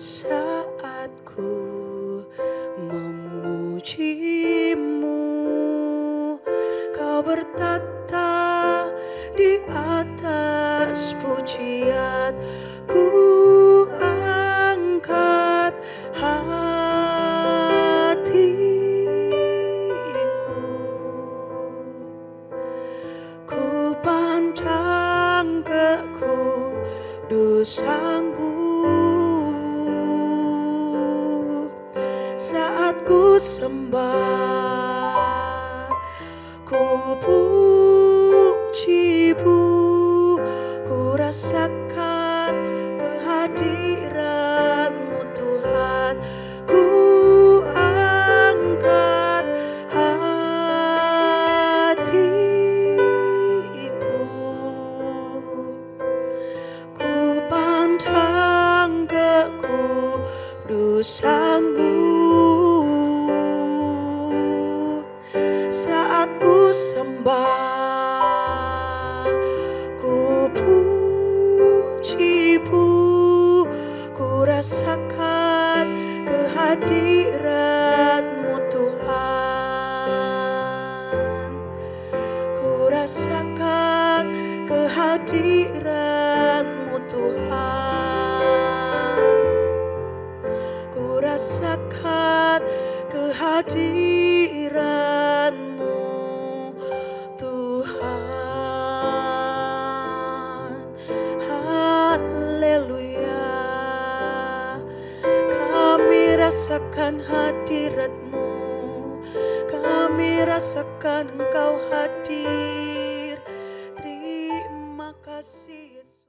saat ku memujimu. Kau bertata di atas pujian, ku angkat hatiku. Ku pandang ke kudusan-Mu saat ku sembah, ku puji-Mu, ku rasakan kehadiran-Mu Tuhan, ku angkat hatiku. Ku pandang ke kudusan-Mu saat ku sembah, ku puji-Mu, ku rasakan kehadiran-Mu Tuhan, ku rasakan kehadiran-Mu Tuhan, ku rasakan kehadiran-Mu Tuhan. Haleluya, kami rasakan hadirat-Mu, kami rasakan Engkau hadir. Terima kasih Yesus.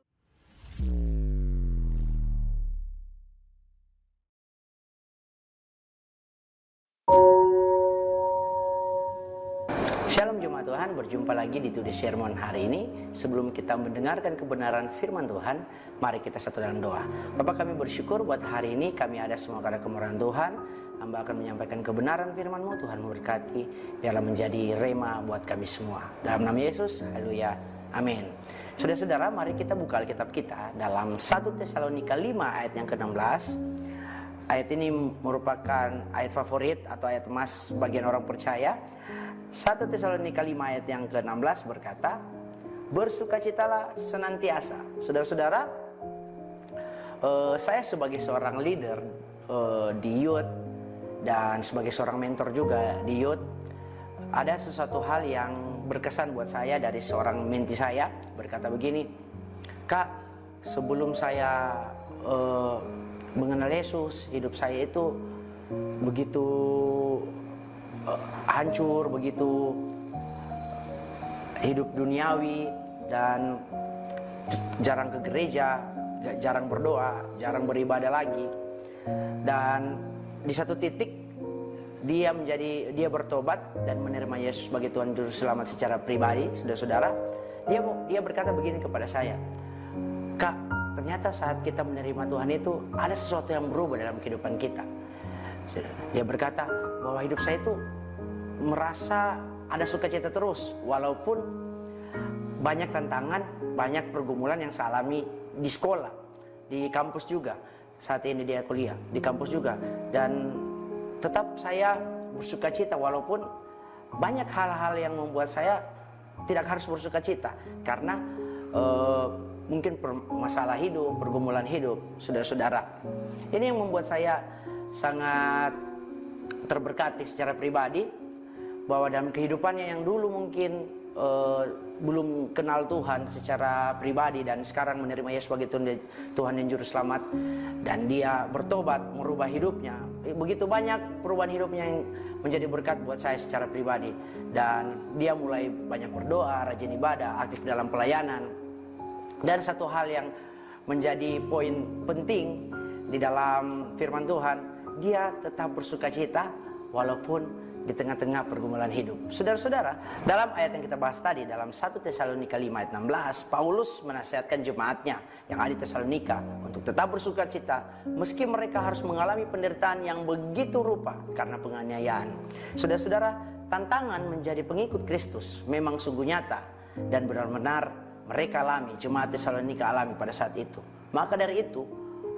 Shalom Jemaat Tuhan, berjumpa lagi di Today Sermon hari ini. Sebelum kita mendengarkan kebenaran firman Tuhan, mari kita satu dalam doa. Bapak, kami bersyukur buat hari ini kami ada semua karena kemurahan Tuhan. Hamba akan menyampaikan kebenaran firman-Mu. Tuhan memberkati, biarlah menjadi rema buat kami semua. Dalam nama Yesus, haleluya, amin. Saudara-saudara, mari kita buka Alkitab kita dalam 1 Tesalonika 5 ayat yang ke-16. Ayat ini merupakan ayat favorit atau ayat emas bagian orang percaya. 1 Tesalonika 5 ayat yang ke-16 berkata, bersukacitalah senantiasa. Saudara-saudara, saya sebagai seorang leader di youth dan sebagai seorang mentor juga di youth, ada sesuatu hal yang berkesan buat saya dari seorang menti saya. Berkata begini, Kak, sebelum saya mengenal Yesus, hidup saya itu begitu hancur, begitu hidup duniawi dan jarang ke gereja, jarang berdoa, jarang beribadah lagi. Dan di satu titik dia bertobat dan menerima Yesus sebagai Tuhan Juru Selamat secara pribadi. Saudara-saudara, dia berkata begini kepada saya, Kak, ternyata saat kita menerima Tuhan itu ada sesuatu yang berubah dalam kehidupan kita. Dia berkata bahwa hidup saya itu merasa ada sukacita terus, walaupun banyak tantangan, banyak pergumulan yang saya alami di sekolah, di kampus juga. Saat ini dia kuliah di kampus juga, dan tetap saya bersukacita walaupun banyak hal-hal yang membuat saya tidak harus bersukacita karena mungkin masalah hidup, pergumulan hidup. Saudara-saudara, ini yang membuat saya sangat terberkati secara pribadi, bahwa dalam kehidupannya yang dulu mungkin belum kenal Tuhan secara pribadi dan sekarang menerima Yesus sebagai Tuhan dan Juru Selamat, dan dia bertobat, merubah hidupnya. Begitu banyak perubahan hidupnya yang menjadi berkat buat saya secara pribadi, dan dia mulai banyak berdoa, rajin ibadah, aktif dalam pelayanan. Dan satu hal yang menjadi poin penting di dalam firman Tuhan, dia tetap bersukacita walaupun di tengah-tengah pergumulan hidup. Saudara-saudara, dalam ayat yang kita bahas tadi, dalam 1 Tesalonika 5 ayat 16, Paulus menasihatkan jemaatnya yang ada di Tesalonika untuk tetap bersukacita meski mereka harus mengalami penderitaan yang begitu rupa karena penganiayaan. Saudara-saudara, tantangan menjadi pengikut Kristus memang sungguh nyata dan benar-benar mereka alami, jemaat Tesalonika alami pada saat itu. Maka dari itu,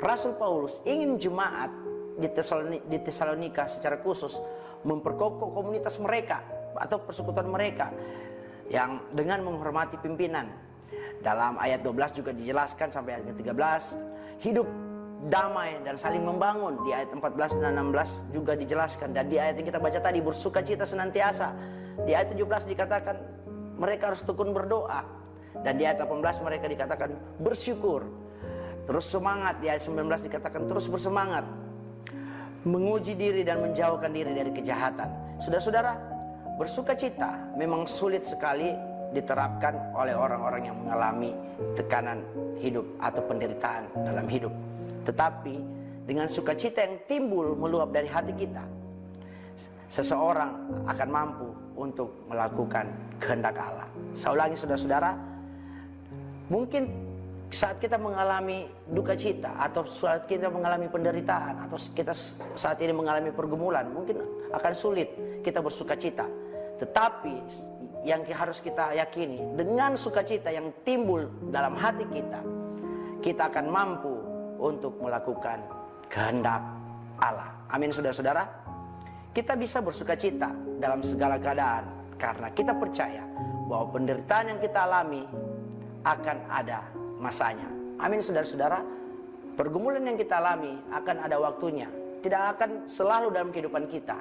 Rasul Paulus ingin jemaat di Tesalonika secara khusus memperkokoh komunitas mereka atau persekutuan mereka yang dengan menghormati pimpinan. Dalam ayat 12 juga dijelaskan sampai ayat 13, hidup damai dan saling membangun. Di ayat 14 dan 16 juga dijelaskan. Dan di ayat yang kita baca tadi, bersukacita senantiasa. Di ayat 17 dikatakan mereka harus tekun berdoa. Dan di ayat 18 mereka dikatakan bersyukur. Terus semangat. Di ayat 19 dikatakan terus bersemangat, menguji diri dan menjauhkan diri dari kejahatan. Saudara-saudara, bersukacita memang sulit sekali diterapkan oleh orang-orang yang mengalami tekanan hidup atau penderitaan dalam hidup. Tetapi dengan sukacita yang timbul meluap dari hati kita, seseorang akan mampu untuk melakukan kehendak Allah. Saya ulangi saudara-saudara, mungkin saat kita mengalami duka cita, atau saat kita mengalami penderitaan, atau kita saat ini mengalami pergumulan, mungkin akan sulit kita bersukacita. Tetapi yang harus kita yakini, dengan sukacita yang timbul dalam hati kita, kita akan mampu untuk melakukan kehendak Allah. Amin saudara-saudara. Kita bisa bersukacita dalam segala keadaan karena kita percaya bahwa penderitaan yang kita alami akan ada masanya. Amin saudara-saudara. Pergumulan yang kita alami akan ada waktunya, tidak akan selalu dalam kehidupan kita,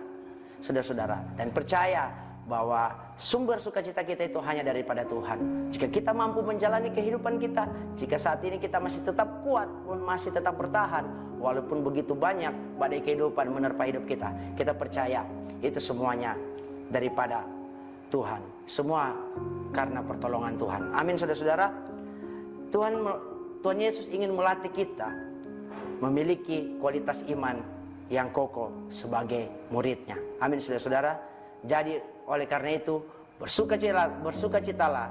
saudara-saudara. Dan percaya bahwa sumber sukacita kita itu hanya daripada Tuhan. Jika kita mampu menjalani kehidupan kita, jika saat ini kita masih tetap kuat, masih tetap bertahan, walaupun begitu banyak badai kehidupan menerpa hidup kita, kita percaya itu semuanya daripada Tuhan. Semua karena pertolongan Tuhan. Amin saudara-saudara. Tuhan Yesus ingin melatih kita memiliki kualitas iman yang kokoh sebagai muridnya. Amin saudara-saudara. Jadi oleh karena itu bersukacitalah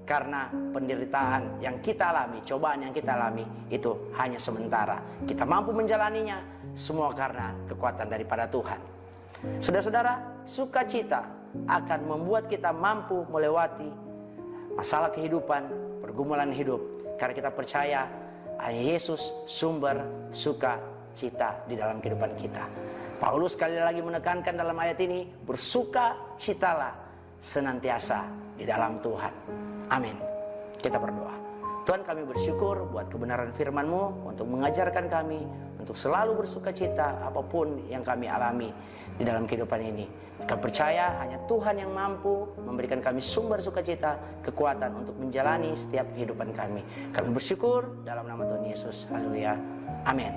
karena penderitaan yang kita alami, cobaan yang kita alami itu hanya sementara. Kita mampu menjalaninya semua karena kekuatan daripada Tuhan. Saudara-saudara, sukacita akan membuat kita mampu melewati masalah kehidupan, pergumulan hidup, karena kita percaya Yesus sumber sukacita di dalam kehidupan kita. Paulus sekali lagi menekankan dalam ayat ini, bersukacitalah senantiasa di dalam Tuhan. Amin. Kita berdoa. Tuhan, kami bersyukur buat kebenaran firman-Mu untuk mengajarkan kami untuk selalu bersukacita apapun yang kami alami di dalam kehidupan ini. Kami percaya hanya Tuhan yang mampu memberikan kami sumber sukacita, kekuatan untuk menjalani setiap kehidupan kami. Kami bersyukur dalam nama Tuhan Yesus. Haleluya. Amin.